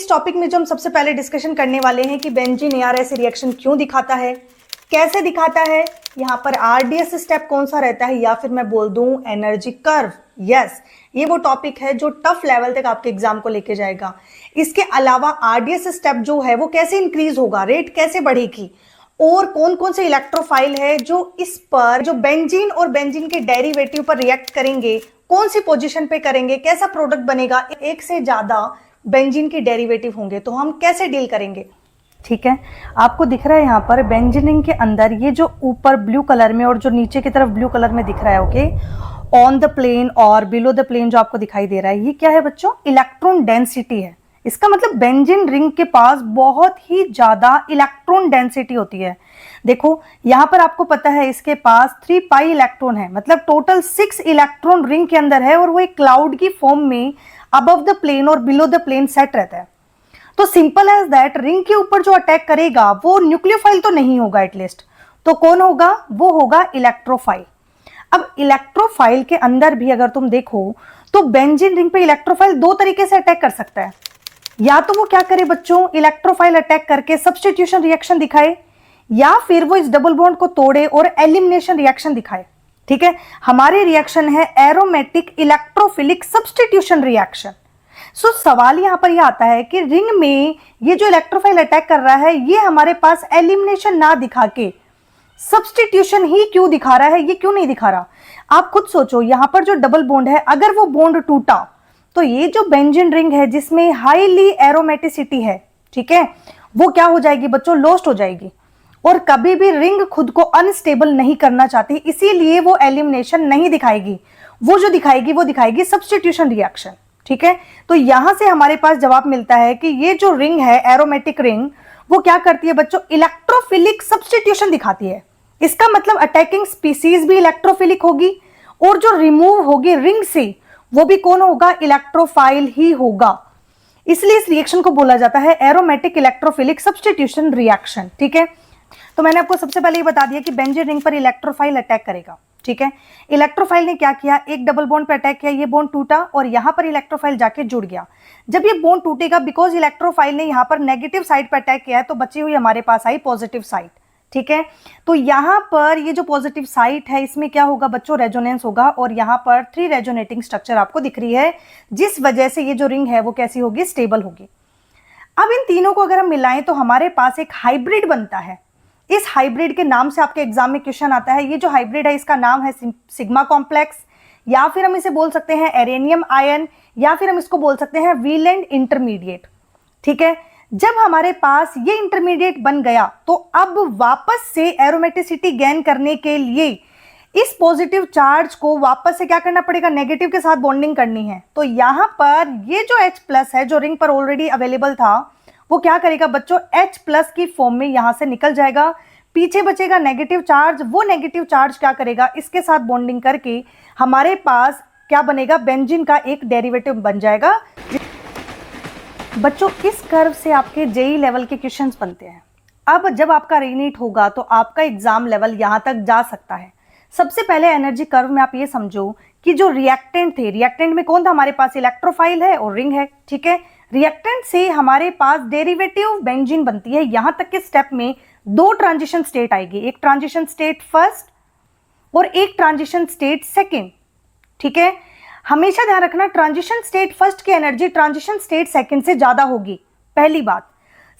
इस टॉपिक में जो हम सबसे पहले डिस्कशन करने वाले हैं कि बेंजीन एआरएस रिएक्शन क्यों दिखाता है, कैसे दिखाता है, यहाँ पर आरडीएस स्टेप कौन सा रहता है, या फिर मैं बोल दूं एनर्जी कर्व। यस, ये वो टॉपिक है जो टफ लेवल तक आपके एग्जाम को लेके जाएगा। इसके अलावा आरडीएस स्टेप जो है वो कैसे इंक्रीज होगा, रेट कैसे बढ़ेगी, और कौन कौन से इलेक्ट्रोफाइल है जो इस पर जो बेंजीन और बेंजीन के डेरिवेटिव पर रिएक्ट करेंगे, कौन सी पोजीशन पे करेंगे, कैसा प्रोडक्ट बनेगा, एक से ज्यादा बेंजीन के डेरिवेटिव होंगे तो हम कैसे डील करेंगे। ठीक है, आपको दिख रहा है यहाँ पर बेंजीन रिंग के अंदर ये जो ऊपर ब्लू कलर में और जो नीचे की तरफ ब्लू कलर में दिख रहा है, ओके, ऑन द प्लेन और बिलो द प्लेन जो आपको दिखाई दे रहा है, ये क्या है बच्चों, इलेक्ट्रॉन डेंसिटी है। इसका मतलब बेंजीन रिंग के पास बहुत ही ज्यादा इलेक्ट्रॉन डेंसिटी होती है। देखो यहाँ पर आपको पता है इसके पास 3 पाई इलेक्ट्रॉन है, मतलब टोटल 6 इलेक्ट्रॉन रिंग के अंदर है, और वो एक क्लाउड की फॉर्म में अबव द प्लेन और बिलो द प्लेन सेट रहता है। तो सिंपल एज दैट, रिंग के ऊपर जो अटैक करेगा वो न्यूक्लियोफाइल तो नहीं होगा एटलीस्ट, तो कौन होगा, वो होगा इलेक्ट्रोफाइल। अब इलेक्ट्रोफाइल के अंदर भी अगर तुम देखो तो बेंजीन रिंग पे इलेक्ट्रोफाइल 2 तरीके से अटैक कर सकता है। या तो वो क्या करे बच्चों, इलेक्ट्रोफाइल अटैक करके सब्स्टिट्यूशन रिएक्शन दिखाए, या फिर वो इस डबल बॉन्ड को तोड़े और एलिमिनेशन रिएक्शन दिखाए। ठीक है, हमारे रिएक्शन है एरोमेटिक इलेक्ट्रोफिलिक सब्स्टिट्यूशन रिएक्शन। सो सवाल यहां पर यह आता है कि रिंग में ये जो इलेक्ट्रोफाइल अटैक कर रहा है, ये हमारे पास एलिमिनेशन ना दिखा के सब्स्टिट्यूशन ही क्यों दिखा रहा है, ये क्यों नहीं दिखा रहा। आप खुद सोचो, यहां पर जो डबल बॉन्ड है, अगर वो बॉन्ड टूटा तो ये जो बेंजीन रिंग है जिसमें हाईली एरोमेटिसिटी है, ठीक है, वो क्या हो जाएगी बच्चों, लॉस्ट हो जाएगी। और कभी भी रिंग खुद को अनस्टेबल नहीं करना चाहती, इसीलिए वो एलिमिनेशन नहीं दिखाएगी, वो जो दिखाएगी वो दिखाएगी सब्स्टिट्यूशन रिएक्शन। ठीक है, तो यहां से हमारे पास जवाब मिलता है कि ये जो रिंग है एरोमेटिक रिंग, वो क्या करती है बच्चों, इलेक्ट्रोफिलिक सब्स्टिट्यूशन दिखाती है। इसका मतलब अटैकिंग स्पीसीज भी इलेक्ट्रोफिलिक होगी, और जो रिमूव होगी रिंग से वो भी कौन होगा, इलेक्ट्रोफाइल ही होगा। इसलिए इस रिएक्शन को बोला जाता है एरोमेटिक इलेक्ट्रोफिलिक सब्स्टिट्यूशन रिएक्शन। ठीक है, तो मैंने आपको सबसे पहले ये बता दिया कि बेंजीन रिंग पर इलेक्ट्रोफाइल अटैक करेगा। ठीक है, इलेक्ट्रोफाइल ने क्या किया, एक डबल बॉन्ड पर अटैक किया, ये बॉन्ड टूटा और यहां पर इलेक्ट्रोफाइल जाके जुड़ गया। जब ये बॉन्ड टूटेगा, बिकॉज इलेक्ट्रोफाइल ने यहां पर नेगेटिव साइड पर अटैक किया है, तो बची हुई हमारे पास आई पॉजिटिव साइड। ठीक है, तो यहां पर ये जो पॉजिटिव साइट है, इसमें क्या होगा बच्चों, रेजोनेंस होगा, और यहां पर 3 रेजोनेटिंग स्ट्रक्चर आपको दिख रही है, जिस वजह से ये जो रिंग है वो कैसी होगी, स्टेबल होगी। अब इन तीनों को अगर हम मिलाएं तो हमारे पास एक हाइब्रिड बनता है। इस हाइब्रिड के नाम से आपके एग्जाम में क्वेश्चन आता है। ये जो हाइब्रिड है इसका नाम है सिग्मा कॉम्प्लेक्स, या फिर हम इसे बोल सकते हैं एरेनियम आयन, या फिर हम इसको बोल सकते हैं वीलेंट इंटरमीडिएट। ठीक है, जब हमारे पास ये इंटरमीडिएट बन गया तो अब वापस से एरोमेटिसिटी गेन करने के लिए इस पॉजिटिव चार्ज को वापस से क्या करना पड़ेगा, नेगेटिव के साथ बॉन्डिंग करनी है। तो यहां पर ये जो H+ है जो रिंग पर ऑलरेडी अवेलेबल था, वो क्या करेगा बच्चों, H+ की फॉर्म में यहां से निकल जाएगा, पीछे बचेगा नेगेटिव चार्ज। वो नेगेटिव चार्ज क्या करेगा, इसके साथ बॉन्डिंग करके हमारे पास क्या बनेगा, बेंजीन का एक डेरिवेटिव बन जाएगा। बच्चों इस कर्व से आपके जेई लेवल के क्वेश्चंस बनते हैं। अब जब आपका रीनीट होगा तो आपका एग्जाम लेवल यहां तक जा सकता है। सबसे पहले एनर्जी कर्व में आप ये समझो कि जो रिएक्टेंट थे, रिएक्टेंट में कौन था हमारे पास, इलेक्ट्रोफाइल है और रिंग है। ठीक है, रिएक्टेंट से हमारे पास डेरिवेटिव बेंजीन बनती है। यहां तक के स्टेप में 2 ट्रांजिशन स्टेट आएगी, एक ट्रांजिशन स्टेट फर्स्ट और एक ट्रांजिशन स्टेट सेकेंड। ठीक है, हमेशा ध्यान रखना, ट्रांजिशन स्टेट फर्स्ट की एनर्जी ट्रांजिशन स्टेट सेकंड से ज्यादा होगी, पहली बात।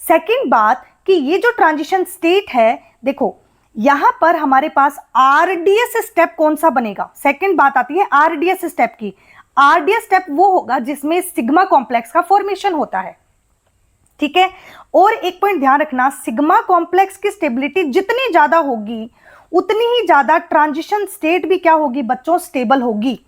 सेकंड बात कि ये जो ट्रांजिशन स्टेट है, देखो यहां पर हमारे पास आरडीएस स्टेप कौन सा बनेगा, सेकंड बात आती है आरडीएस स्टेप की। आरडीएस स्टेप वो होगा जिसमें सिग्मा कॉम्प्लेक्स का फॉर्मेशन होता है। ठीक है, और एक पॉइंट ध्यान रखना, सिग्मा कॉम्प्लेक्स की स्टेबिलिटी जितनी ज्यादा होगी उतनी ही ज्यादा ट्रांजिशन स्टेट भी क्या होगी बच्चों, स्टेबल होगी।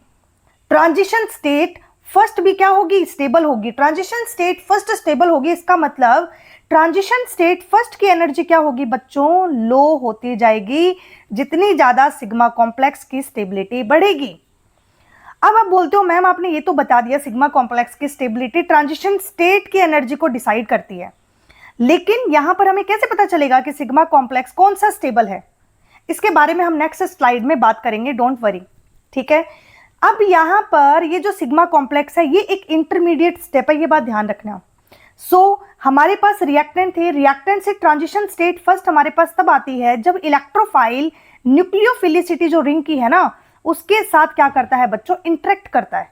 ट्रांजिशन स्टेट फर्स्ट भी क्या होगी, स्टेबल होगी। ट्रांजिशन स्टेट फर्स्ट स्टेबल होगी, इसका मतलब ट्रांजिशन स्टेट फर्स्ट की एनर्जी क्या होगी बच्चों, लो होती जाएगी, जितनी ज्यादा सिग्मा कॉम्प्लेक्स की स्टेबिलिटी बढ़ेगी। अब आप बोलते हो मैम आपने ये तो बता दिया सिग्मा कॉम्प्लेक्स की स्टेबिलिटी ट्रांजिशन स्टेट की एनर्जी को डिसाइड करती है, लेकिन यहां पर हमें कैसे पता चलेगा कि सिग्मा कॉम्प्लेक्स कौन सा स्टेबल है, इसके बारे में हम नेक्स्ट स्लाइड में बात करेंगे, डोंट वरी। ठीक है, अब यहां पर ये जो सिग्मा कॉम्प्लेक्स है ये एक इंटरमीडिएट स्टेप है, ये बात ध्यान रखना। हमारे पास रिएक्टेंट थे, रिएक्टेंट से ट्रांजिशन स्टेट फर्स्ट हमारे पास तब आती है जब इलेक्ट्रोफाइल न्यूक्लियोफिलिसिटी जो रिंग की है ना उसके साथ क्या करता है बच्चों, इंटरेक्ट करता है।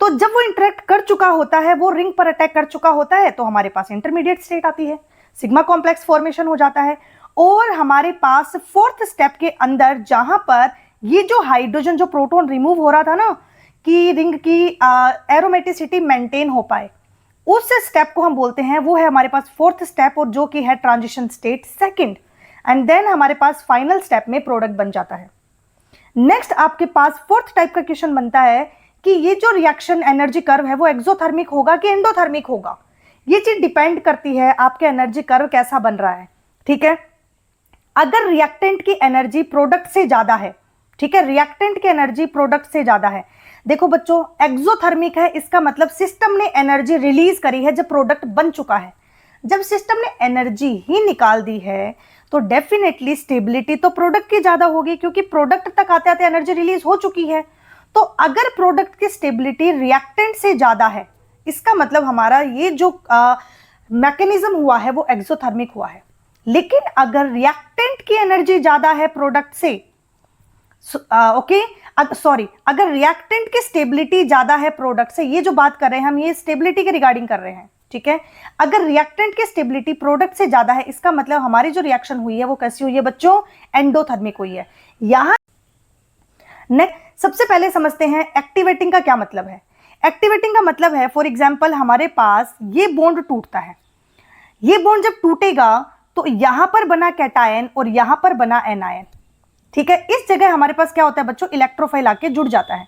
तो जब वो इंटरेक्ट कर चुका होता है, वो रिंग पर अटैक कर चुका होता है, तो हमारे पास इंटरमीडिएट स्टेट आती है, सिग्मा कॉम्प्लेक्स फॉर्मेशन हो जाता है। और हमारे पास फोर्थ स्टेप के अंदर जहां पर ये जो हाइड्रोजन जो प्रोटॉन रिमूव हो रहा था ना कि रिंग की एरोमेटिसिटी मेंटेन हो पाए, उस स्टेप को हम बोलते हैं, वो है हमारे पास फोर्थ स्टेप, और जो कि है transition state second. And then हमारे पास फाइनल स्टेप में प्रोडक्ट बन जाता है। नेक्स्ट आपके पास फोर्थ टाइप का क्वेश्चन बनता है कि ये जो रिएक्शन एनर्जी कर्व है वो एक्सोथर्मिक होगा कि एंडोथर्मिक होगा। ये चीज डिपेंड करती है आपके एनर्जी कर्व कैसा बन रहा है, ठीक है। अगर रिएक्टेंट की एनर्जी प्रोडक्ट से ज्यादा है, ठीक है, रिएक्टेंट की एनर्जी प्रोडक्ट से ज्यादा है, देखो बच्चों एक्सोथर्मिक है, इसका मतलब सिस्टम ने एनर्जी रिलीज करी है जब प्रोडक्ट बन चुका है। जब सिस्टम ने एनर्जी ही निकाल दी है तो डेफिनेटली स्टेबिलिटी तो प्रोडक्ट की ज्यादा होगी, क्योंकि प्रोडक्ट तक आते आते एनर्जी रिलीज हो चुकी है। तो अगर प्रोडक्ट की स्टेबिलिटी रिएक्टेंट से ज्यादा है, इसका मतलब हमारा ये जो मैकेनिज्म हुआ है वो एक्सोथर्मिक हुआ है। लेकिन अगर रिएक्टेंट की एनर्जी ज्यादा है प्रोडक्ट से, अगर रिएक्टेंट की स्टेबिलिटी ज्यादा है प्रोडक्ट से, ये जो बात कर रहे हैं हम ये स्टेबिलिटी के रिगार्डिंग कर रहे हैं, ठीक है। अगर रिएक्टेंट की स्टेबिलिटी प्रोडक्ट से ज्यादा है, इसका मतलब हमारी जो रिएक्शन हुई है वो कैसी हुई है बच्चों, एंडोथर्मिक हुई है। यहां नेक्स्ट सबसे पहले समझते हैं एक्टिवेटिंग का क्या मतलब है। एक्टिवेटिंग का मतलब है, फॉर एग्जांपल हमारे पास ये बॉन्ड टूटता है, ये बॉन्ड जब टूटेगा तो यहां पर बना कैटायन और यहां पर बना एनायन, ठीक है। इस जगह हमारे पास क्या होता है बच्चों, इलेक्ट्रोफाइल आके जुड़ जाता है।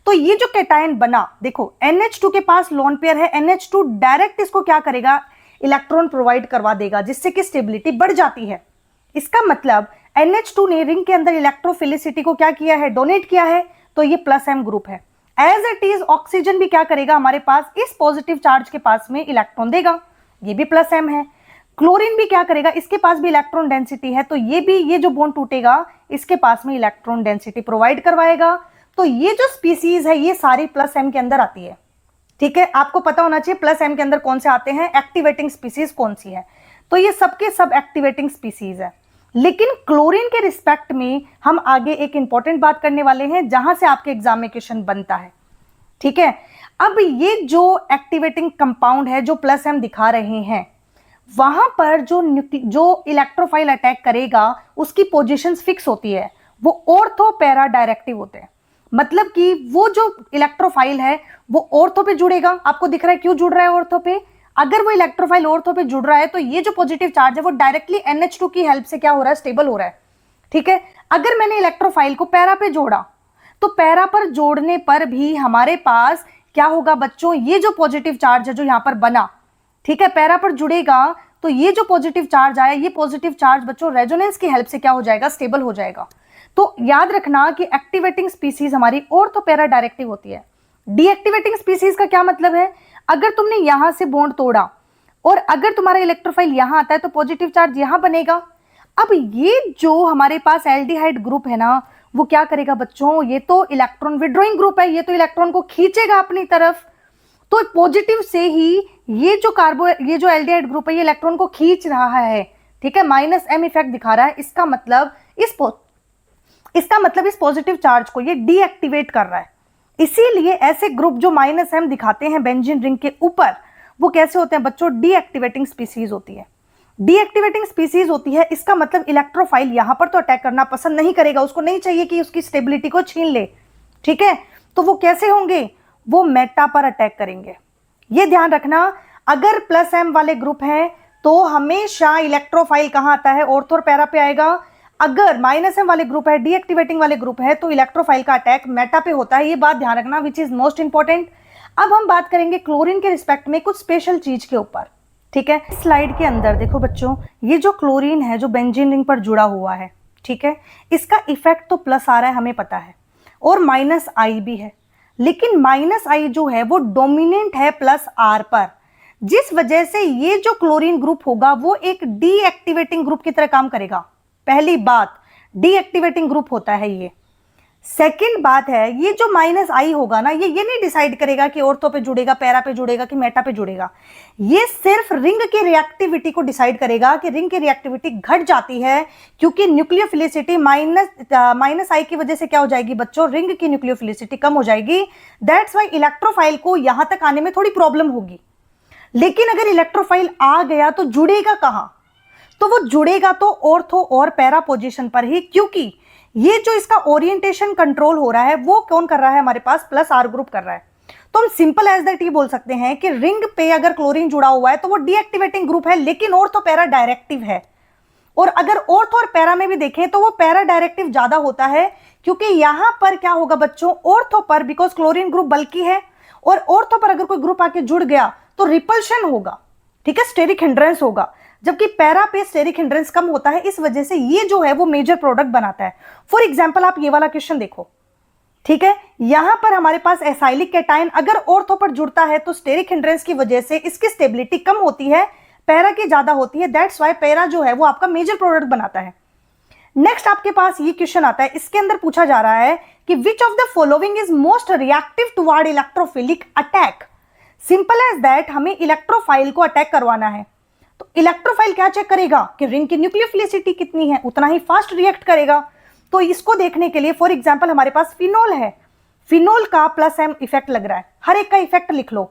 तो ये जो कैटायन बना, देखो NH2 के पास लोन पेयर है, NH2 डायरेक्ट इसको क्या करेगा, इलेक्ट्रॉन प्रोवाइड करवा देगा, जिससे कि स्टेबिलिटी बढ़ जाती है। इसका मतलब NH2 ने रिंग के अंदर इलेक्ट्रोफिलिसिटी को क्या किया है, डोनेट किया है, तो ये +m ग्रुप है। एज इट इज ऑक्सीजन भी क्या करेगा, हमारे पास इस पॉजिटिव चार्ज के पास में इलेक्ट्रॉन देगा, ये भी +m है। क्लोरीन भी क्या करेगा, इसके पास भी इलेक्ट्रॉन डेंसिटी है, तो ये जो बॉन्ड टूटेगा इसके पास में इलेक्ट्रॉन डेंसिटी प्रोवाइड करवाएगा। तो ये जो स्पीसीज है ये सारी +m के अंदर आती है, ठीक है। आपको पता होना चाहिए +m के अंदर कौन से आते हैं, एक्टिवेटिंग स्पीसीज कौन सी है, तो ये सबके सब एक्टिवेटिंग स्पीसीज है। लेकिन क्लोरीन के रिस्पेक्ट में हम आगे एक इंपॉर्टेंट बात करने वाले हैं जहां से आपके एग्जाम में क्वेश्चन बनता है, ठीक है। अब ये जो एक्टिवेटिंग कंपाउंड है जो +m दिखा रहे हैं, वहां पर जो इलेक्ट्रोफाइल अटैक करेगा उसकी पोजीशंस फिक्स होती है, वो ऑर्थो पैरा डायरेक्टिव होते हैं। मतलब कि वो जो इलेक्ट्रोफाइल है वो ऑर्थो पे जुड़ेगा। आपको दिख रहा है क्यों जुड़ रहा है ऑर्थो पे, अगर वो इलेक्ट्रोफाइल ऑर्थो पे जुड़ रहा है तो ये जो पॉजिटिव चार्ज है वो डायरेक्टली NH2 की हेल्प से क्या हो रहा है, स्टेबल हो रहा है, ठीक है। अगर मैंने इलेक्ट्रोफाइल को पैरा पे जोड़ा तो पैरा पर जोड़ने पर भी हमारे पास क्या होगा बच्चों, ये जो पॉजिटिव चार्ज है जो यहां पर बना, ठीक है, पैरा पर जुड़ेगा तो ये जो पॉजिटिव चार्ज आया, ये पॉजिटिव चार्ज बच्चों रेजोनेंस की हेल्प से क्या हो जाएगा, स्टेबल हो जाएगा। तो याद रखना कि एक्टिवेटिंग स्पीसीज हमारी ऑर्थो पैरा डायरेक्टिव होती है। डीएक्टिवेटिंग स्पीसीज का क्या मतलब है, अगर तुमने यहां से बॉन्ड तोड़ा और अगर तुम्हारा इलेक्ट्रोफाइल यहां आता है तो पॉजिटिव चार्ज यहां बनेगा। अब ये जो हमारे पास एल्डिहाइड ग्रुप है ना वो क्या करेगा बच्चों, ये तो इलेक्ट्रॉन विड्रॉइंग ग्रुप है, ये तो इलेक्ट्रॉन को खींचेगा अपनी तरफ। तो पॉजिटिव से ही ये जो एल्डिहाइड ग्रुप है ये इलेक्ट्रॉन को खींच रहा है, ठीक है, -m इफेक्ट दिखा रहा है। इसका मतलब इस पॉजिटिव चार्ज को ये डीएक्टिवेट कर रहा है। इसीलिए ऐसे ग्रुप जो -m दिखाते हैं बेंजीन रिंग के ऊपर, वो कैसे होते हैं बच्चों, डीएक्टिवेटिंग स्पीसीज होती है। डीएक्टिवेटिंग स्पीसीज होती है, इसका मतलब इलेक्ट्रोफाइल यहां पर तो अटैक करना पसंद नहीं करेगा, उसको नहीं चाहिए कि उसकी स्टेबिलिटी को छीन ले, ठीक है। तो वो कैसे होंगे, वो मेटा पर अटैक करेंगे। ये ध्यान रखना, अगर +m वाले ग्रुप हैं तो हमेशा इलेक्ट्रोफाइल कहां आता है, ऑर्थो और पैरा पे आएगा। अगर -m वाले ग्रुप है, डीएक्टिवेटिंग वाले ग्रुप है, तो इलेक्ट्रोफाइल का अटैक मेटा पे होता है। ये बात ध्यान रखना, विच इज मोस्ट इंपॉर्टेंट। अब हम बात करेंगे क्लोरीन के रिस्पेक्ट में कुछ स्पेशल चीज के ऊपर, ठीक है। स्लाइड के अंदर देखो बच्चों, ये जो क्लोरीन है जो बेंजीन रिंग पर जुड़ा हुआ है, ठीक है, इसका इफेक्ट तो प्लस आ रहा है हमें पता है, और -I भी है, लेकिन -I जो है वो डोमिनेंट है +R पर, जिस वजह से ये जो क्लोरीन ग्रुप होगा वो एक डीएक्टिवेटिंग ग्रुप की तरह काम करेगा। पहली बात, डीएक्टिवेटिंग ग्रुप होता है ये, सेकंड बात है, ये जो माइनस आई होगा ना, ये नहीं डिसाइड करेगा कि ऑर्थो पे जुड़ेगा, पैरा पे जुड़ेगा कि मेटा पे जुड़ेगा। ये सिर्फ रिंग की रिएक्टिविटी को डिसाइड करेगा कि रिंग की रिएक्टिविटी घट जाती है, क्योंकि न्यूक्लियोफिलिसिटी माइनस आई की वजह से क्या हो जाएगी बच्चों, रिंग की न्यूक्लियोफिलिसिटी कम हो जाएगी। दैट्स वाई इलेक्ट्रोफाइल को यहां तक आने में थोड़ी प्रॉब्लम होगी। लेकिन अगर इलेक्ट्रोफाइल आ गया तो जुड़ेगा कहां, तो वो जुड़ेगा तो ऑर्थो और पैरा पोजीशन पर ही, क्योंकि ये जो इसका ओरिएंटेशन कंट्रोल हो रहा है वो कौन कर रहा है, हमारे पास प्लस आर ग्रुप कर रहा है। तो हम सिंपल एज दैट ये बोल सकते हैं कि रिंग पे अगर क्लोरीन जुड़ा हुआ है तो वो डीएक्टिवेटिंग ग्रुप है, लेकिन ऑर्थो पैरा डायरेक्टिव है। और अगर ऑर्थो और पैरा में भी देखें तो वो पैरा डायरेक्टिव ज्यादा होता है, क्योंकि यहां पर क्या होगा बच्चों, ऑर्थो पर बिकॉज क्लोरीन ग्रुप बल्कि है, और ऑर्थो पर अगर कोई ग्रुप आके जुड़ गया तो रिपल्शन होगा, ठीक है, स्टेरिक हिंड्रेंस होगा, जबकि पैरा पे स्टेरिक हिंड्रेंस कम होता है। इस वजह से ये जो है वो मेजर प्रोडक्ट बनाता है। फॉर एग्जांपल आप ये वाला क्वेश्चन देखो, ठीक है, यहां पर हमारे पास एसाइलिक कैटायन अगर ऑर्थो पर जुड़ता है तो स्टेरिक हिंड्रेंस की वजह से इसकी स्टेबिलिटी कम होती है, पैरा की ज्यादा होती है। दैट्स वाई पैरा जो है वो आपका मेजर प्रोडक्ट बनाता है। नेक्स्ट आपके पास ये क्वेश्चन आता है, इसके अंदर पूछा जा रहा है कि which of the following is most reactive toward electrophilic attack. Simple as that हमें इलेक्ट्रोफाइल को अटैक करवाना है, तो इलेक्ट्रोफाइल क्या चेक करेगा कि रिंग की न्यूक्लियोफिलिसिटी कितनी है, उतना ही फास्ट रिएक्ट करेगा। तो इसको देखने के लिए फॉर एग्जांपल हमारे पास फिनोल है, फिनोल का प्लस एम इफेक्ट लग रहा है, हर एक का इफेक्ट लिख लो।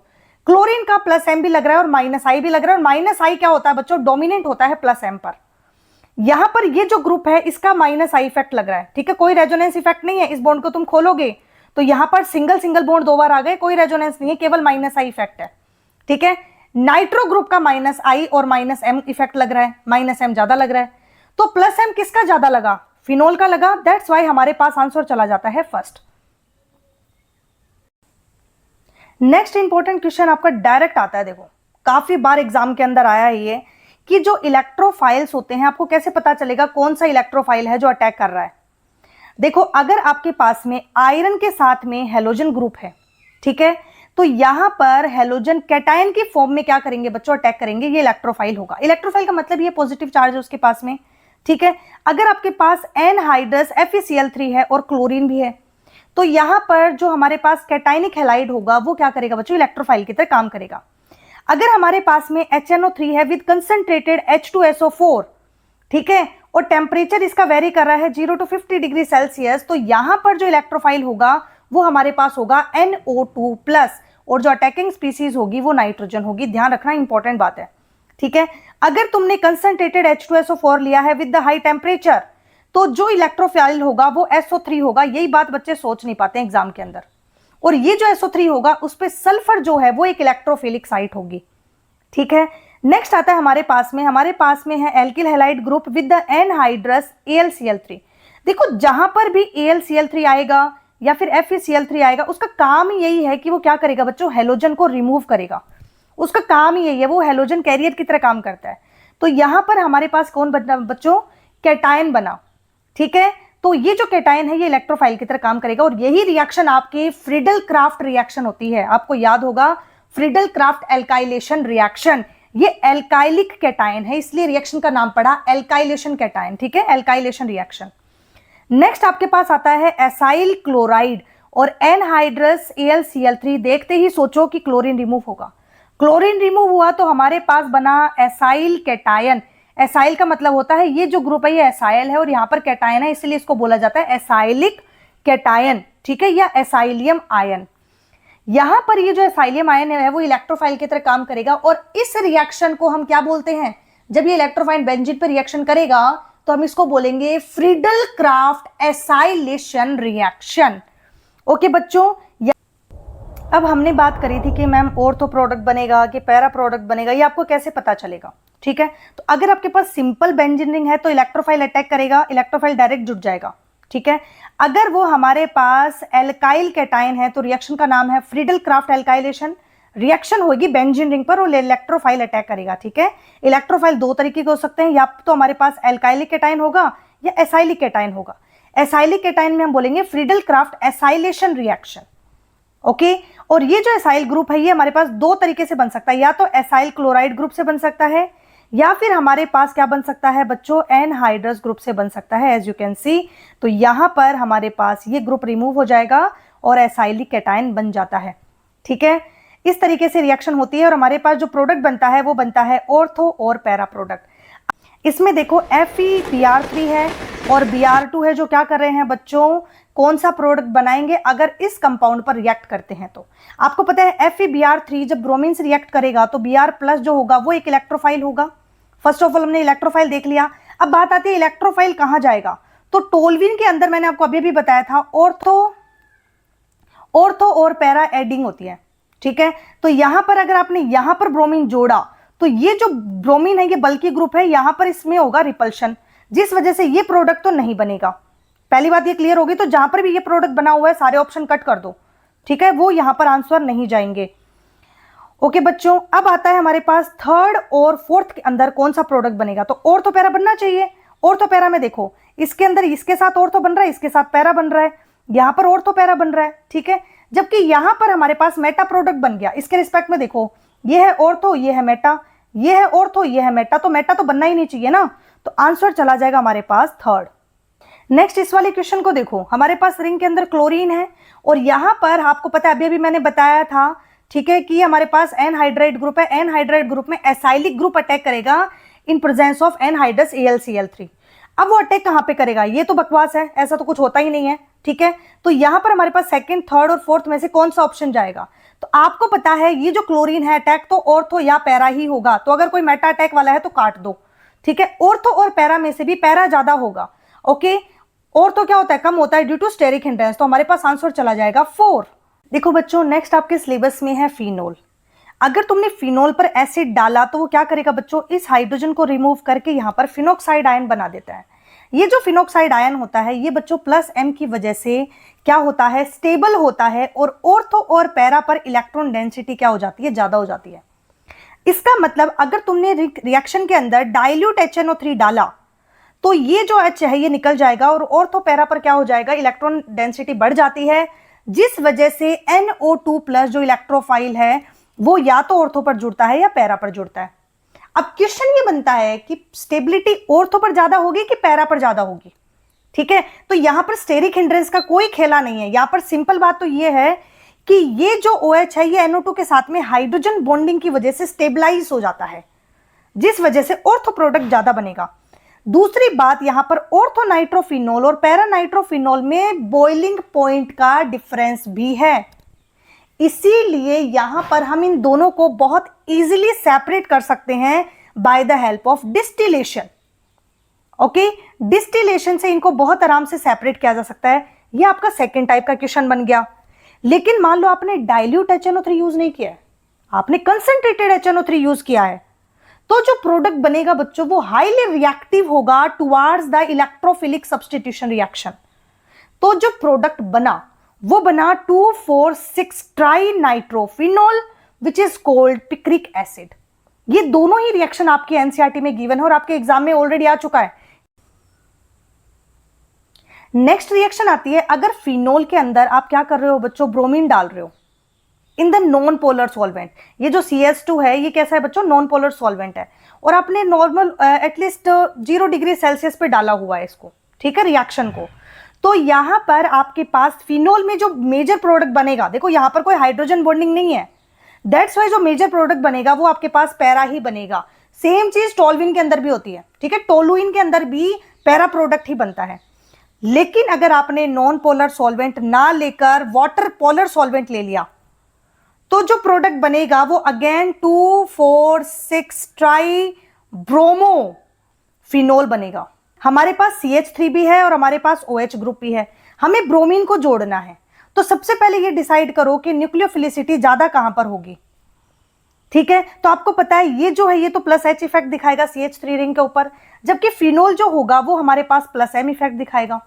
क्लोरीन का प्लस एम भी लग रहा है और माइनस आई भी लग रहा है, और माइनस आई क्या होता है बच्चों, डोमिनेंट होता है प्लस एम पर। यहां पर ये जो ग्रुप है इसका माइनस आई इफेक्ट लग रहा है, ठीक है, कोई रेजोनेंस इफेक्ट नहीं है। इस बॉन्ड को तुम खोलोगे तो यहां पर सिंगल सिंगल बॉन्ड दो बार आ गए, कोई रेजोनेंस नहीं है, केवल माइनस आई इफेक्ट है, ठीक है। नाइट्रो ग्रुप का माइनस आई और माइनस एम इफेक्ट लग रहा है, माइनस एम ज्यादा लग रहा है, तो प्लस एम किसका ज्यादा लगा, फिनोल का लगा। दैट्स वाई हमारे पास आंसर चला जाता है फर्स्ट। नेक्स्ट इंपॉर्टेंट क्वेश्चन आपका डायरेक्ट आता है, देखो काफी बार एग्जाम के अंदर आया है ये, कि जो इलेक्ट्रोफाइल्स होते हैं आपको कैसे पता चलेगा कौन सा इलेक्ट्रोफाइल है जो अटैक कर रहा है। देखो अगर आपके पास में आयरन के साथ में हेलोजन ग्रुप है, ठीक है, तो यहां पर हेलोजन कैटायन की फॉर्म में क्या करेंगे बच्चों, अटैक करेंगे, ये इलेक्ट्रोफाइल होगा। इलेक्ट्रोफाइल का मतलब ये पॉजिटिव चार्ज है उसके पास में, ठीक है। अगर आपके पास एनहाइड्रस FeCl3 है और क्लोरीन भी है, तो यहां पर जो हमारे पास कैटायनिक हैलाइड होगा वो क्या करेगा बच्चों, इलेक्ट्रोफाइल की तरह काम करेगा। अगर हमारे पास में HNO3 है विद कंसंट्रेटेड H2SO4, ठीक है, और टेम्परेचर इसका वेरी कर रहा है 0 to 50 डिग्री सेल्सियस, तो यहां पर जो इलेक्ट्रोफाइल होगा वो हमारे पास होगा NO2+, और जो अटैकिंग स्पीसीज होगी वो नाइट्रोजन होगी। ध्यान रखना, इंपॉर्टेंट बात है, ठीक है। अगर तुमने कंसंट्रेटेड H2SO4 लिया है विद द हाई टेम्परेचर, तो जो इलेक्ट्रोफाइल होगा वो SO3 होगा। यही बात बच्चे सोच नहीं पाते हैं एग्जाम के अंदर। और ये जो SO3 होगा उस पे सल्फर जो है वो एक इलेक्ट्रोफिलिक साइट होगी, ठीक है। नेक्स्ट आता है हमारे पास में है alkyl halide group with the anhydrous AlCl3। देखो जहां पर भी AlCl3 आएगा या फिर FeCl3 आएगा, उसका काम ही यही है कि वो क्या करेगा बच्चों, हेलोजन को रिमूव करेगा। उसका काम ही यही है, वो हेलोजन कैरियर की तरह काम करता है। तो यहां पर हमारे पास कौन बना बच्चों, कैटायन बना, ठीक है। तो ये जो कैटायन है ये इलेक्ट्रोफाइल की तरह काम करेगा, और यही रिएक्शन आपकी फ्रीडल क्राफ्ट रिएक्शन होती है। आपको याद होगा फ्रीडल क्राफ्ट एल्काइलेशन रिएक्शन, ये एल्काइलिक कैटायन है, इसलिए रिएक्शन का नाम पड़ा एल्काइलेशन कैटायन, ठीक है, एल्काइलेशन रिएक्शन। नेक्स्ट आपके पास आता है एसाइल क्लोराइड और एनहाइड्रस AlCl3। देखते ही सोचो कि क्लोरीन रिमूव होगा, क्लोरीन रिमूव हुआ तो हमारे पास बना एसाइल कैटायन। एसाइल का मतलब होता है ये जो ग्रुप है ये एसाइल है, और यहां पर कैटायन है, इसलिए इसको बोला जाता है एसाइलिक कैटायन, ठीक है, या एसाइलियम आयन। यहां पर ये जो एसाइलियम आयन है वो इलेक्ट्रोफाइल की तरह काम करेगा, और इस रिएक्शन को हम क्या बोलते हैं, जब ये इलेक्ट्रोफाइल बेंजीन पर रिएक्शन करेगा तो हम इसको बोलेंगे Friedel Crafts acylation reaction. Okay बच्चों, अब हमने बात करी थी कि मैम ऑर्थो प्रोडक्ट बनेगा कि पैरा प्रोडक्ट बनेगा, ये आपको कैसे पता चलेगा, ठीक है। तो अगर आपके पास सिंपल बेंजीन रिंग है तो इलेक्ट्रोफाइल अटैक करेगा, इलेक्ट्रोफाइल डायरेक्ट जुड़ जाएगा, ठीक है। अगर वो हमारे पास एल्काइल कैटायन है तो रिएक्शन का नाम है फ्रीडल क्राफ्ट एल्काइलेशन, रिएक्शन होगी बेंजीन रिंग पर और इलेक्ट्रोफाइल अटैक करेगा, ठीक है। इलेक्ट्रोफाइल दो तरीके के हो सकते हैं, या तो हमारे पास एल्काइलिक कैटायन होगा या एसाइलिक कैटायन होगा। एसाइलिक कैटायन में हम बोलेंगे Friedel Crafts acylation reaction, okay. और ये जो एसाइल ग्रुप है ये हमारे पास दो तरीके से बन सकता है, या तो एसाइल क्लोराइड ग्रुप से बन सकता है या फिर हमारे पास क्या बन सकता है बच्चों, एनहाइड्रस ग्रुप से बन सकता है, एज यू कैन सी। तो यहां पर हमारे पास ये ग्रुप रिमूव हो जाएगा और एसाइलिक कैटायन बन जाता है। ठीक है, इस तरीके से रिएक्शन होती है और हमारे पास जो प्रोडक्ट बनता है वो बनता है ऑर्थो और पैरा प्रोडक्ट। इसमें देखो FeBr3 है और Br2 है, जो क्या कर रहे हैं बच्चों, कौन सा प्रोडक्ट बनाएंगे अगर इस कंपाउंड पर रिएक्ट करते हैं। तो आपको पता है FeBr3 जब ब्रोमीन से रिएक्ट करेगा तो Br+ जो होगा वो एक इलेक्ट्रोफाइल होगा। फर्स्ट ऑफ ऑल हमने इलेक्ट्रोफाइल देख लिया। अब बात आती है इलेक्ट्रोफाइल कहां जाएगा, तो टोल्यूइन के अंदर मैंने आपको अभी भी बताया था ऑर्थो और पैरा एडिंग होती है। ठीक है, तो यहां पर अगर आपने यहां पर ब्रोमीन जोड़ा तो ये जो ब्रोमीन है ये बल्कि ग्रुप है, यहां पर इसमें होगा रिपल्शन, जिस वजह से ये प्रोडक्ट तो नहीं बनेगा। पहली बात ये क्लियर होगी। तो जहां पर भी ये प्रोडक्ट बना हुआ है सारे ऑप्शन कट कर दो। ठीक है, वो यहां पर आंसर नहीं जाएंगे। ओके बच्चों, अब आता है हमारे पास थर्ड और फोर्थ के अंदर कौन सा प्रोडक्ट बनेगा। तो ऑर्थो पैरा बनना चाहिए। ऑर्थो पैरा में देखो इसके अंदर इसके साथ ऑर्थो बन रहा है, इसके साथ पैरा बन रहा है, यहां पर ऑर्थो पैरा बन रहा है। ठीक है, जबकि यहां पर हमारे पास मेटा प्रोडक्ट बन गया। इसके रिस्पेक्ट में देखो, ये है ऑर्थो, ये है मेटा, ये है ऑर्थो, ये है मेटा, तो मेटा तो बनना ही नहीं चाहिए ना। तो आंसर चला जाएगा हमारे पास थर्ड। नेक्स्ट इस वाले क्वेश्चन को देखो, हमारे पास रिंग के अंदर क्लोरीन है और यहां पर आपको पता है अभी अभी मैंने बताया था, ठीक है, कि हमारे पास एनहाइड्राइड ग्रुप है। एनहाइड्राइड ग्रुप में एसाइलिक ग्रुप अटैक करेगा in presence of anhydrous AlCl3। अब वो अटैक कहां पे करेगा, ये तो बकवास है, ऐसा तो कुछ होता ही नहीं है। ठीक है, तो यहां पर हमारे पास सेकंड, थर्ड और फोर्थ में से कौन सा ऑप्शन जाएगा। तो आपको पता है ये जो क्लोरीन है अटैक तो ऑर्थो या पैरा ही होगा। तो अगर कोई मेटा अटैक वाला है तो काट दो। ठीक है, ऑर्थो और पैरा में से भी पैरा ज्यादा होगा। ओके, ऑर्थो क्या होता है, कम होता है ड्यू टू स्टेरिक हिंड्रेंस। तो हमारे पास आंसर चला जाएगा 4। देखो बच्चों, नेक्स्ट आपके सिलेबस में है फिनोल। अगर तुमने फिनोल पर एसिड डाला तो वो क्या करेगा बच्चों, इस हाइड्रोजन को रिमूव करके यहां पर फिनोक्साइड आयन बना देता है। ये जो फिनोक्साइड आयन होता है ये बच्चों +M की वजह से क्या होता है, स्टेबल होता है और ऑर्थो और पैरा पर इलेक्ट्रॉन डेंसिटी क्या हो जाती है, ज्यादा हो जाती है। इसका मतलब अगर तुमने रिएक्शन के अंदर डाइल्यूट HNO3 डाला तो ये जो H है ये निकल जाएगा और ऑर्थो पैरा पर क्या हो जाएगा, इलेक्ट्रॉन डेंसिटी बढ़ जाती है, जिस वजह से NO2+ जो इलेक्ट्रोफाइल है वो या तो ऑर्थो पर जुड़ता है या पैरा पर जुड़ता है। अब क्वेश्चन ये बनता है कि स्टेबिलिटी ऑर्थो पर ज्यादा होगी कि पैरा पर ज्यादा होगी। ठीक है, तो यहां पर स्टेरिक हिंड्रेंस का कोई खेला नहीं है। यहां पर सिंपल बात तो ये है कि ये जो OH है ये NO2 के साथ में हाइड्रोजन बॉन्डिंग की वजह से स्टेबलाइज हो जाता है, जिस वजह से ऑर्थो प्रोडक्ट ज्यादा बनेगा। दूसरी बात, यहां पर ऑर्थो नाइट्रोफिनोल और पैरा नाइट्रोफिनोल में बॉइलिंग पॉइंट का डिफरेंस भी है, इसीलिए यहां पर हम इन दोनों को बहुत इजीली सेपरेट कर सकते हैं by the help of distillation. Okay, distillation से इनको बहुत आराम से सेपरेट किया जा सकता है। ये आपका सेकंड टाइप का क्वेश्चन बन गया। लेकिन मान लो आपने डाइल्यूट HNO3 यूज नहीं किया है, आपने कंसंट्रेटेड HNO3 यूज किया है, तो जो प्रोडक्ट बनेगा बच्चों वो हाईली रिएक्टिव होगा towards the electrophilic substitution reaction. तो जो प्रोडक्ट बना वो बना 2,4,6 trinitrophenol which is called picric acid. ये दोनों ही रिएक्शन आपके एनसीईआरटी में गिवन है और आपके एग्जाम में ऑलरेडी आ चुका है। नेक्स्ट रिएक्शन आती है, अगर फिनोल के अंदर आप क्या कर रहे हो बच्चों, ब्रोमीन डाल रहे हो in the non polar solvent. ये जो CS2 है ये कैसा है बच्चों, नॉन पोलर सॉल्वेंट है और आपने नॉर्मल एटलीस्ट 0 डिग्री सेल्सियस पे डाला हुआ है इसको, ठीक है, रिएक्शन को। तो यहां पर आपके पास फिनोल में जो मेजर प्रोडक्ट बनेगा, देखो यहां पर कोई हाइड्रोजन बॉन्डिंग नहीं है, दैट्स वाई जो मेजर प्रोडक्ट बनेगा वो आपके पास पैरा ही बनेगा। सेम चीज टोल्यूइन के अंदर भी होती है। ठीक है, टोल्यूइन के अंदर भी पैरा प्रोडक्ट ही बनता है। लेकिन अगर आपने नॉन पोलर सॉल्वेंट ना लेकर वाटर पोलर सॉल्वेंट ले लिया तो जो प्रोडक्ट बनेगा वो अगेन 2,4,6 ट्राई ब्रोमो फिनोल बनेगा। हमारे पास CH3 भी है और हमारे पास OH ग्रुप भी है, हमें ब्रोमीन को जोड़ना है। तो सबसे पहले ये डिसाइड करो कि न्यूक्लियोफिलिसिटी ज्यादा कहां पर होगी। ठीक है, तो आपको पता है ये जो है ये तो +H इफेक्ट दिखाएगा CH3 रिंग के ऊपर, जबकि फिनोल जो होगा वो हमारे पास +M इफेक्ट दिखाएगा।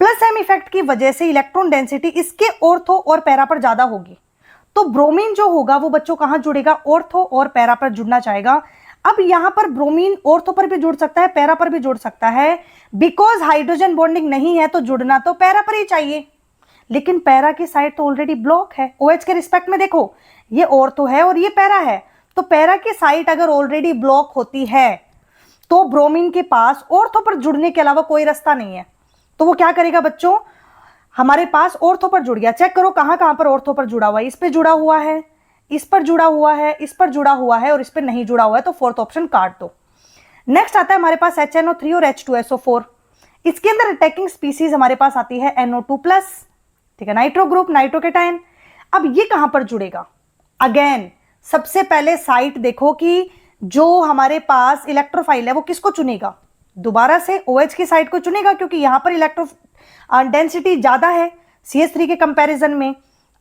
+M इफेक्ट की वजह से इलेक्ट्रॉन डेंसिटी इसके ऑर्थो और पैरा पर ज्यादा होगी। तो ब्रोमीन जो होगा वो बच्चों कहां जुड़ेगा, ऑर्थो और पैरा पर जुड़ना चाहेगा। अब यहां पर ब्रोमीन ऑर्थो पर भी जुड़ सकता है, पैरा पर भी जुड़ सकता है, बिकॉज हाइड्रोजन बॉन्डिंग नहीं है तो जुड़ना तो पैरा पर ही चाहिए। लेकिन पैरा की साइड तो ऑलरेडी ब्लॉक है। OH के रिस्पेक्ट में देखो ये ऑर्थो है और ये पैरा है, तो पैरा की साइट अगर ऑलरेडी ब्लॉक होती है तो ब्रोमीन के पास ऑर्थो पर जुड़ने के अलावा कोई रास्ता नहीं है। तो वो क्या करेगा बच्चों, हमारे पास ऑर्थो पर जुड़ गया। चेक करो कहां कहां पर ऑर्थो पर जुड़ा हुआ है। इस पे जुड़ा हुआ है, इस पर जुड़ा हुआ है, इस पर जुड़ा हुआ है और इस पर नहीं जुड़ा हुआ है, तो फोर्थ ऑप्शन काट दो। नेक्स्ट आता है हमारे पास HNO3 और H2SO4। इसके अंदर अटैकिंग स्पीसीज हमारे पास आती है NO2+, ठीक है, नाइट्रो ग्रुप, नाइट्रोकेटाइन। अब ये कहां पर जुड़ेगा? अगेन सबसे पहले साइट देखो कि जो हमारे पास इलेक्ट्रोफाइल है वो किसको चुनेगा, दोबारा से OH की साइट को चुनेगा, क्योंकि यहां पर इलेक्ट्रो डेंसिटी ज्यादा है CH3 के कंपैरिजन में।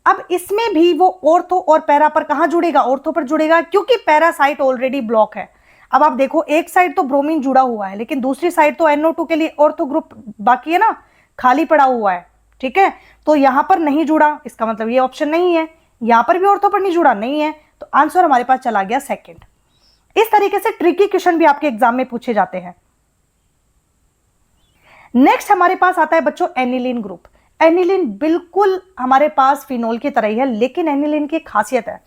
अब इसमें भी वो ऑर्थो और पैरा पर कहां जुड़ेगा? ऑर्थो पर जुड़ेगा, क्योंकि पैरा साइट ऑलरेडी ब्लॉक है। अब आप देखो एक साइड तो ब्रोमीन जुड़ा हुआ है, लेकिन दूसरी साइड तो NO2 के लिए ऑर्थो ग्रुप बाकी है ना, खाली पड़ा हुआ है, ठीक है। तो यहां पर नहीं जुड़ा, इसका मतलब ये ऑप्शन नहीं है। यहां पर भी ऑर्थो पर नहीं जुड़ा, नहीं है, तो आंसर हमारे पास चला गया सेकंड। इस तरीके से ट्रिकी क्वेश्चन भी आपके एग्जाम में पूछे जाते हैं। नेक्स्ट हमारे पास आता है बच्चों एनिलीन ग्रुप। एनिलीन बिल्कुल हमारे पास फिनोल की तरह ही है, लेकिन एनिलीन की खासियत है,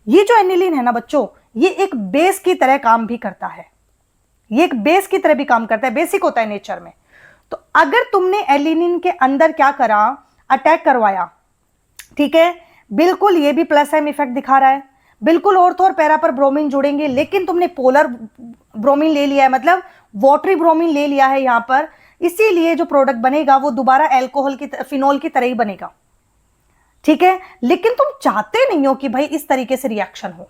ये जो एनिलीन है ना बच्चों, ये एक बेस की तरह काम भी करता है। ये एक बेस की तरह भी काम करता है, बेसिक होता है नेचर में। तो अगर तुमने एलिनिन के अंदर क्या करा, अटैक करवाया, ठीक है, बिल्कुल ये भी प्लस एम इफेक्ट दिखा रहा है, बिल्कुल ऑर्थो और पैरा पर ब्रोमीन जुड़ेंगे, लेकिन तुमने पोलर ब्रोमीन ले लिया है, मतलब वाटरी ब्रोमीन ले लिया है यहां पर, इसीलिए जो प्रोडक्ट बनेगा वो दोबारा एल्कोहल की फिनोल की तरह ही बनेगा, ठीक है। लेकिन तुम चाहते नहीं हो कि भाई इस तरीके से रिएक्शन हो।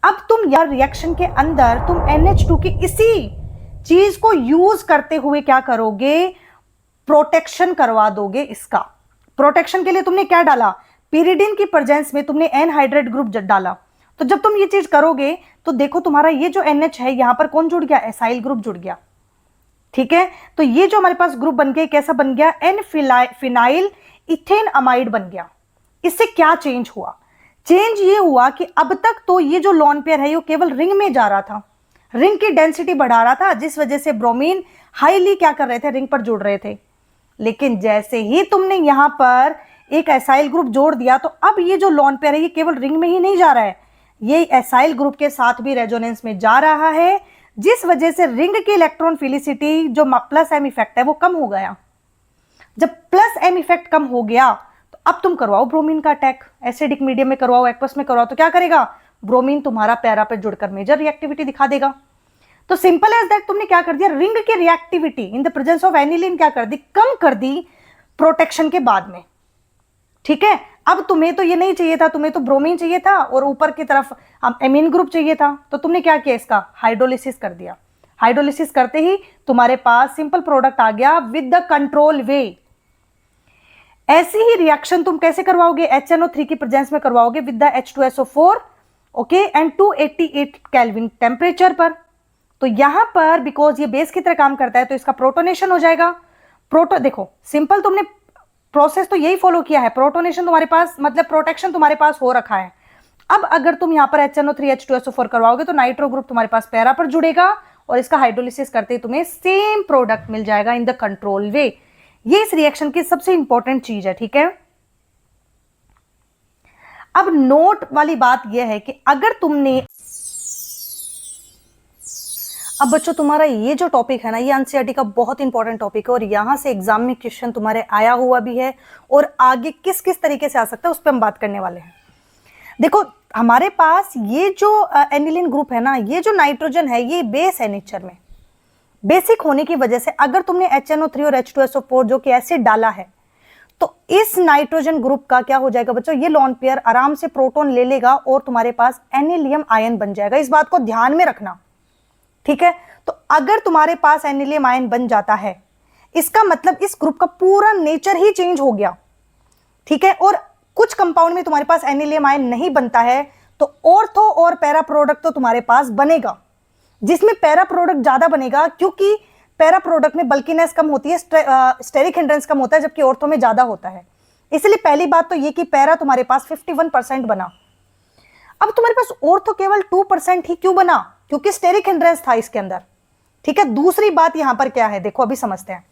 अब तुम यार रिएक्शन के अंदर तुम NH2 की इसी चीज को यूज करते हुए क्या करोगे, प्रोटेक्शन करवा दोगे इसका। प्रोटेक्शन के लिए तुमने क्या डाला, pyridine की प्रेजेंस में तुमने एनहाइड्रेट ग्रुप डाला। तो जब तुम ये चीज करोगे तो देखो तुम्हारा ये जो NH है यहां पर कौन जुड़ गया, एसाइल ग्रुप जुड़ गया, ठीक है। तो ये जो हमारे पास ग्रुप बन गया कैसा बन गया, एन फिनाइल इथेन अमाइड बन गया। इससे क्या चेंज हुआ, चेंज ये हुआ कि अब तक तो ये जो लॉन पेयर है ये केवल रिंग में जा रहा था, रिंग की डेंसिटी बढ़ा रहा था, जिस वजह से ब्रोमीन हाईली क्या कर रहे थे, रिंग पर जुड़ रहे थे। लेकिन जैसे ही तुमने यहां पर एक एसाइल ग्रुप जोड़ दिया तो अब ये जो लॉन पेयर है ये केवल रिंग में ही नहीं जा रहा है, ये एसाइल ग्रुप के साथ भी रेजोनेंस में जा रहा है, जिस वजह से रिंग की इलेक्ट्रॉन फिलिसिटी जो प्लस एम इफेक्ट है वो कम हो गया। जब प्लस एम इफेक्ट कम हो गया तो अब तुम करवाओ ब्रोमीन का अटैक, एसिडिक मीडियम में करवाओ, एक्वस में करवाओ, तो क्या करेगा, ब्रोमीन तुम्हारा पैरा पे जुड़कर मेजर रिएक्टिविटी दिखा देगा। तो सिंपल एज दैट, तुमने क्या कर दिया, रिंग की reactivity in the presence of aniline क्या कर दी, कम कर दी प्रोटेक्शन के बाद में, ठीक है। अब तुम्हें तो ये नहीं चाहिए था, तुम्हें तो ब्रोमीन चाहिए था और ऊपर की तरफ एमीन ग्रुप चाहिए था, तो तुमने क्या किया, इसका हाइड्रोलिसिस कर दिया। हाइड्रोलिसिस करते ही तुम्हारे पास सिंपल प्रोडक्ट आ गया विद द कंट्रोल वे। ऐसी ही रिएक्शन तुम कैसे करवाओगे, HNO3 की प्रेजेंस में करवाओगे with the H2SO4, okay, and 288 kelvin temperature पर। तो यहां पर बिकॉज ये बेस की तरह काम करता है तो इसका प्रोटोनेशन हो जाएगा। देखो सिंपल तुमने प्रोसेस तो यही फॉलो किया है, प्रोटोनेशन तुम्हारे पास मतलब प्रोटेक्शन तुम्हारे पास हो रखा है। अब अगर तुम यहां पर HNO3 H2SO4 करवाओगे तो नाइट्रो ग्रुप तुम्हारे पास पैरा पर जुड़ेगा और इसका हाइड्रोलिसिस करते ही तुम्हें सेम प्रोडक्ट मिल जाएगा इन द कंट्रोल वे। ये इस रिएक्शन की सबसे इंपॉर्टेंट चीज है, ठीक है। अब नोट वाली बात यह है कि अगर तुमने, अब बच्चों तुम्हारा ये जो टॉपिक है ना, ये एनसीईआरटी का बहुत इंपॉर्टेंट टॉपिक है और यहां से एग्जाम में क्वेश्चन तुम्हारे आया हुआ भी है और आगे किस किस तरीके से आ सकता है उस पर हम बात करने वाले हैं। देखो हमारे पास ये जो एनिलीन ग्रुप है ना, ये जो नाइट्रोजन है ये बेस है नेचर में, बेसिक होने की वजह से अगर तुमने HNO3 और H2SO4 जो कि एसिड डाला है तो इस नाइट्रोजन ग्रुप का क्या हो जाएगा बच्चों, ये लॉन पेयर आराम से प्रोटॉन ले लेगा और तुम्हारे पास एनिलियम आयन बन जाएगा। इस बात को ध्यान में रखना, ठीक है। तो अगर तुम्हारे पास एनिलियम आयन बन जाता है इसका मतलब इस ग्रुप का पूरा नेचर ही चेंज हो गया, ठीक है। और कुछ कंपाउंड में तुम्हारे पास एनिलियम आयन नहीं बनता है तो ऑर्थो और पैरा प्रोडक्ट तो तुम्हारे पास बनेगा, जिसमें पैरा प्रोडक्ट ज्यादा बनेगा क्योंकि पैरा प्रोडक्ट में बल्कीनेस कम होती है, स्टेरिक हिंड्रेंस कम होता है, जबकि ऑर्थो में ज्यादा होता है। इसलिए पहली बात तो ये कि पैरा तुम्हारे पास 51% बना। अब तुम्हारे पास ऑर्थो केवल 2% ही क्यों बना, क्योंकि स्टेरिक हिंड्रेंस था इसके अंदर, ठीक है। दूसरी बात यहां पर क्या है, देखो अभी समझते हैं।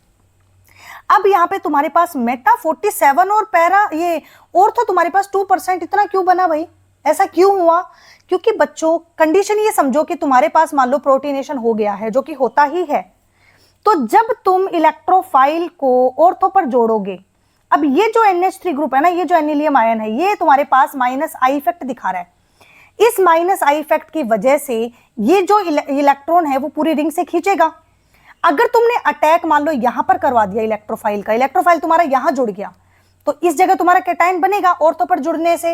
अब यहां पे तुम्हारे पास मेटा 47 और पैरा ये ऑर्थो तुम्हारे पास 2%, इतना क्यों बना भाई, ऐसा क्यों हुआ? क्योंकि बच्चों कंडीशन ये समझो कि तुम्हारे पास मान लो प्रोटीनेशन हो गया है, जो कि होता ही है। तो जब तुम इलेक्ट्रोफाइल को ऑर्थो पर जोड़ोगे, अब ये जो NH3 ग्रुप है ना, ये जो एनिलियम आयन है, ये तुम्हारे पास माइनस आई इफेक्ट दिखा रहा है। इस माइनस आई इफेक्ट की वजह से ये जो इलेक्ट्रॉन है वो पूरी रिंग से खींचेगा। अगर तुमने अटैक मान लो यहां पर करवा दिया इलेक्ट्रोफाइल का, इलेक्ट्रोफाइल तुम्हारा यहां जुड़ गया, तो इस जगह तुम्हारा कैटायन बनेगा ऑर्थो पर जुड़ने से।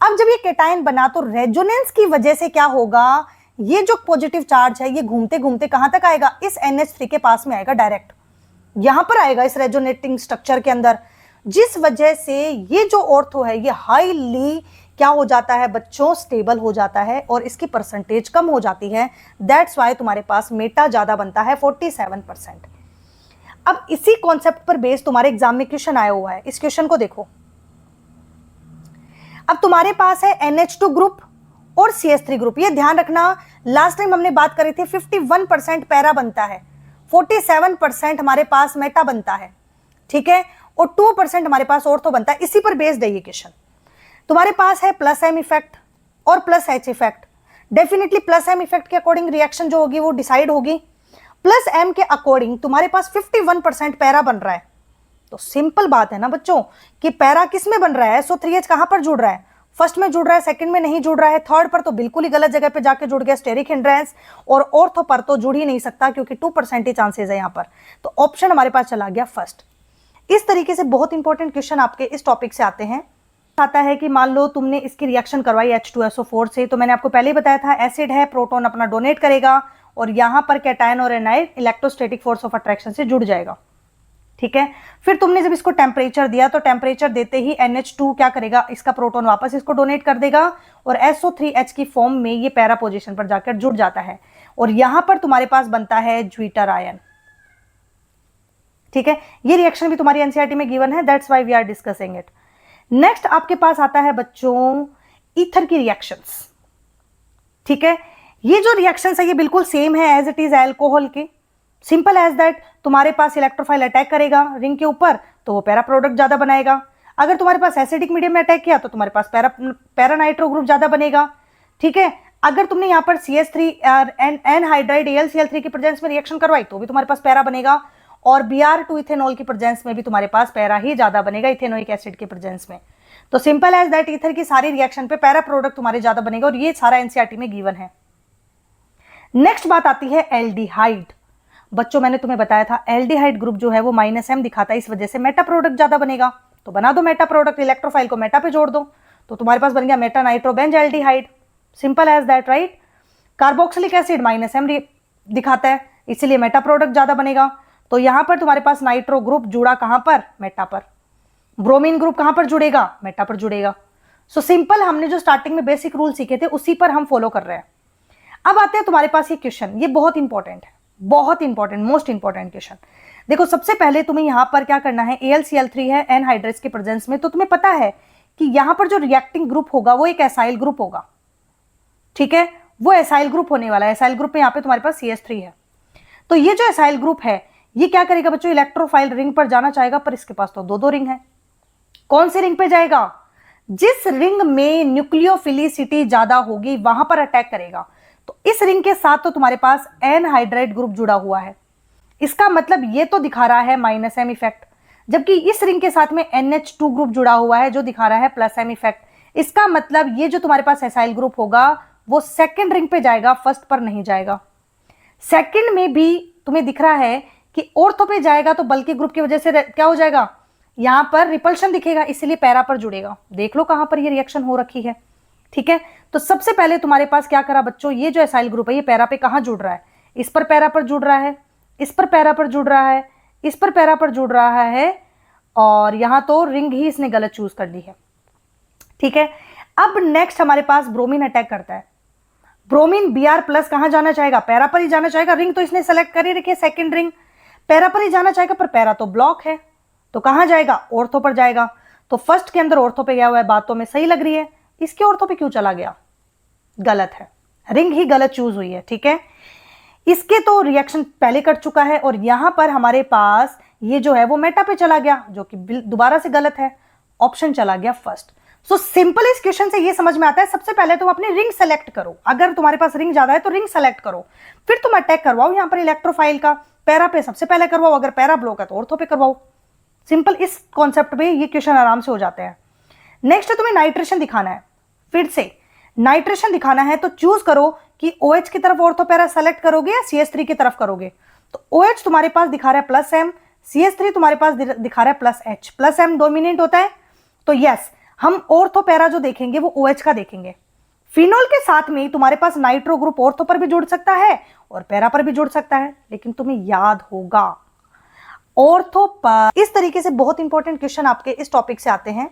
अब जब ये कैटायन बना तो रेजोनेंस की वजह से क्या होगा, ये जो पॉजिटिव चार्ज है ये घूमते घूमते कहां तक आएगा, इस NH3 के पास में आएगा, डायरेक्ट यहां पर आएगा इस रेजोनेटिंग स्ट्रक्चर के अंदर, जिस वजह से ये जो ऑर्थो है ये हाईली क्या हो जाता है बच्चों, स्टेबल हो जाता है और इसकी परसेंटेज कम हो जाती है। दैट्स वाई तुम्हारे पास मेटा ज्यादा बनता है 47%। अब इसी कॉन्सेप्ट पर बेस तुम्हारे एग्जाम में क्वेश्चन आया हुआ है। इस क्वेश्चन को देखो, अब तुम्हारे पास है NH2 ग्रुप और CH3 ग्रुप। ये ध्यान रखना, लास्ट टाइम हमने बात करी थी 51% पैरा बनता है, 47% हमारे पास मेटा बनता है, ठीक है, और 2% हमारे पास ऑर्थो बनता है। इसी पर बेस्ड है ये क्वेश्चन। तुम्हारे पास है प्लस एम इफेक्ट और plus H effect. Definitely plus M effect के अकॉर्डिंग रिएक्शन जो होगी वो डिसाइड होगी। प्लस एम के अकॉर्डिंग तुम्हारे पास 51% पैरा बन रहा है। तो सिंपल बात है ना बच्चों कि पैरा किस में बन रहा है, SO3H कहां पर जुड़ रहा है, फर्स्ट में जुड़ रहा है, सेकंड में नहीं जुड़ रहा है, थर्ड पर तो बिल्कुल ही गलत जगह पे जाके जुड़ गया, स्टेरिक हिंड्रेंस, और ऑर्थो पर तो जुड़ ही नहीं सकता क्योंकि 2% ही चांसेस है यहां पर। तो ऑप्शन हमारे पास चला गया फर्स्ट। इस तरीके से बहुत इंपॉर्टेंट क्वेश्चन आपके इस टॉपिक से आते हैं। आता है कि मान लो तुमने इसकी रिएक्शन करवाई H2SO4 से, तो मैंने आपको पहले ही बताया था एसिड है, प्रोटॉन अपना डोनेट करेगा और यहां पर कैटायन और anion electrostatic force of attraction से जुड़ जाएगा, ठीक है। फिर तुमने जब इसको टेम्परेचर दिया तो टेम्परेचर देते ही NH2 क्या करेगा, इसका प्रोटॉन वापस इसको डोनेट कर देगा और SO3H की फॉर्म में ये पैरा पोजीशन पर जाकर जुड़ जाता है और यहां पर तुम्हारे पास बनता है ज्वीटर आयन, ठीक है। ये रिएक्शन भी तुम्हारी एनसीईआरटी में गिवन है, that's why we are discussing it. Next आपके पास आता है बच्चों ईथर की रिएक्शंस, ठीक है। ये जो रिएक्शंस है ये बिल्कुल सेम है एज इट इज अल्कोहल के, सिंपल एज दैट। तुम्हारे पास इलेक्ट्रोफाइल अटैक करेगा रिंग के ऊपर तो वो पैरा प्रोडक्ट ज्यादा बनाएगा। अगर तुम्हारे पास एसिडिक मीडियम में अटैक किया तो तुम्हारे पास पैरा नाइट्रो ग्रुप ज्यादा बनेगा, ठीक है। अगर तुमने यहाँ पर CH3 एनहाइड्राइड AlCl3 की प्रेजेंस में रिएक्शन करवाई तो भी तुम्हारे पास पैरा बनेगा और Br2 इथेनॉल की प्रेजेंस में भी तुम्हारे पास पैरा ही ज्यादा बनेगा इथेनोइक एसिड की प्रेजेंस में। तो सिंपल एज दैट ईथर की सारी रिएक्शन पे पैरा प्रोडक्ट तुम्हारे ज्यादा बनेगा और ये सारा एनसीईआरटी में गिवन है। नेक्स्ट बात आती है एल्डिहाइड। बच्चों मैंने तुम्हें बताया था एल्डिहाइड ग्रुप जो है वो -M दिखाता है, इस वजह से मेटा प्रोडक्ट ज्यादा बनेगा। तो बना दो मेटा प्रोडक्ट, इलेक्ट्रोफाइल को मेटा पे जोड़ दो तो तुम्हारे पास बन गया meta nitrobenzaldehyde, simple as that, right. Carboxylic acid -M दिखाता है इसीलिए मेटा प्रोडक्ट ज्यादा बनेगा। तो यहां पर तुम्हारे पास नाइट्रो ग्रुप जुड़ा कहां पर, मेटा पर। ब्रोमीन ग्रुप कहां पर जुड़ेगा, मेटा पर जुड़ेगा। सो सिंपल, हमने जो स्टार्टिंग में बेसिक रूल सीखे थे उसी पर हम फॉलो कर रहे हैं। अब आते हैं तुम्हारे पास ये क्वेश्चन, ये बहुत इंपॉर्टेंट है, बहुत इंपॉर्टेंट, मोस्ट इंपॉर्टेंट क्वेश्चन। देखो सबसे पहले तुम्हें यहां पर क्या करना है, AlCl3 है एनहाइड्रेट्स के प्रेजेंस में, तो तुम्हें पता है कि यहां पर जो रिएक्टिंग ग्रुप होगा वो एक एसाइल ग्रुप होगा, ठीक है। वो एसाइल ग्रुप होने वाला है। एसाइल ग्रुप पे यहां पे तुम्हारे पास CH3 है। तो ये जो एसाइल ग्रुप है ये क्या करेगा बच्चों, इलेक्ट्रोफाइल रिंग पर जाना चाहेगा, पर इसके पास तो दो रिंग है। कौन सी रिंग पे जाएगा, जिस रिंग में न्यूक्लियोफिलिसिटी ज्यादा होगी वहां पर अटैक करेगा। तो इस रिंग के साथ तो तुम्हारे पास एनहाइड्राइड ग्रुप जुड़ा हुआ है, इसका मतलब ये तो दिखा रहा है -M इफेक्ट, जबकि इस रिंग के साथ में NH2 ग्रुप जुड़ा हुआ है जो दिखा रहा है +M इफेक्ट। इसका मतलब ये जो तुम्हारे पास एसाइल ग्रुप होगा वो सेकंड रिंग पे जाएगा, फर्स्ट पर नहीं जाएगा। सेकंड में भी तुम्हें दिख रहा है कि ऑर्थो पे जाएगा तो बल्कि ग्रुप की वजह से क्या हो जाएगा, यहां पर रिपल्शन दिखेगा, इसलिए पैरा पर जुड़ेगा। देख लो कहां पर ये रिएक्शन हो रखी है, ठीक है। तो सबसे पहले तुम्हारे पास क्या करा बच्चों, ये जो एसाइल ग्रुप है ये पैरा पे कहां जुड़ रहा है, इस पर पैरा पर जुड़ रहा है, इस पर पैरा पर जुड़ रहा है, इस पर पैरा पर जुड़ रहा है, और यहां तो रिंग ही इसने गलत चूज कर ली है, ठीक है। अब नेक्स्ट हमारे पास ब्रोमीन अटैक करता है। ब्रोमीन Br+ कहां जाना चाहेगा, पैरा पर ही जाना चाहेगा। रिंग तो इसने सेलेक्ट कर ही रखी है, सेकंड रिंग, पैरा पर ही जाना चाहेगा, पर पैरा तो ब्लॉक है, तो कहां जाएगा, ऑर्थो पर जाएगा। तो फर्स्ट के अंदर ऑर्थो पे गया हुआ है, बातों में सही लग रही है, इसके ऑर्थो पे क्यों चला गया, गलत है, रिंग ही गलत चूज हुई है, ठीक है। इसके तो रिएक्शन पहले कर चुका है और यहां पर हमारे पास ये जो है वो मेटा पे चला गया, जो कि दोबारा से गलत है, ऑप्शन चला गया फर्स्ट। सो सिंपल इस क्वेश्चन से ये समझ में आता है, सबसे पहले तुम अपनी रिंग सेलेक्ट करो, अगर तुम्हारे पास रिंग ज्यादा है तो रिंग सेलेक्ट करो, फिर तुम अटैक करवाओ यहाँ पर इलेक्ट्रोफाइल का, पैरा पे सबसे पहले करवाओ, अगर पैरा ब्लॉक है तो ऑर्थो पे करवाओ। सिंपल इस कॉन्सेप्ट पे ये क्वेश्चन आराम से हो जाते हैं। नेक्स्ट तुम्हें नाइट्रेशन दिखाना है, फिर से नाइट्रेशन दिखाना है तो चूज करो कि OH की तरफ ऑर्थो पैरा सेलेक्ट करोगे या CH3 की तरफ करोगे। तो OH तुम्हारे पास दिखा रहा है +M, CH3 तुम्हारे पास दिखा रहा है +H, +M डोमिनेंट होता है, तो यस हम ऑर्थो पैरा जो देखेंगे वो OH का देखेंगे। फिनोल के साथ में तुम्हारे पास नाइट्रो ग्रुप ऑर्थो पर भी जुड़ सकता है और पैरा पर भी जुड़ सकता है, लेकिन तुम्हें याद होगा ऑर्थो पर। इस तरीके से बहुत इंपॉर्टेंट क्वेश्चन आपके इस टॉपिक से आते हैं।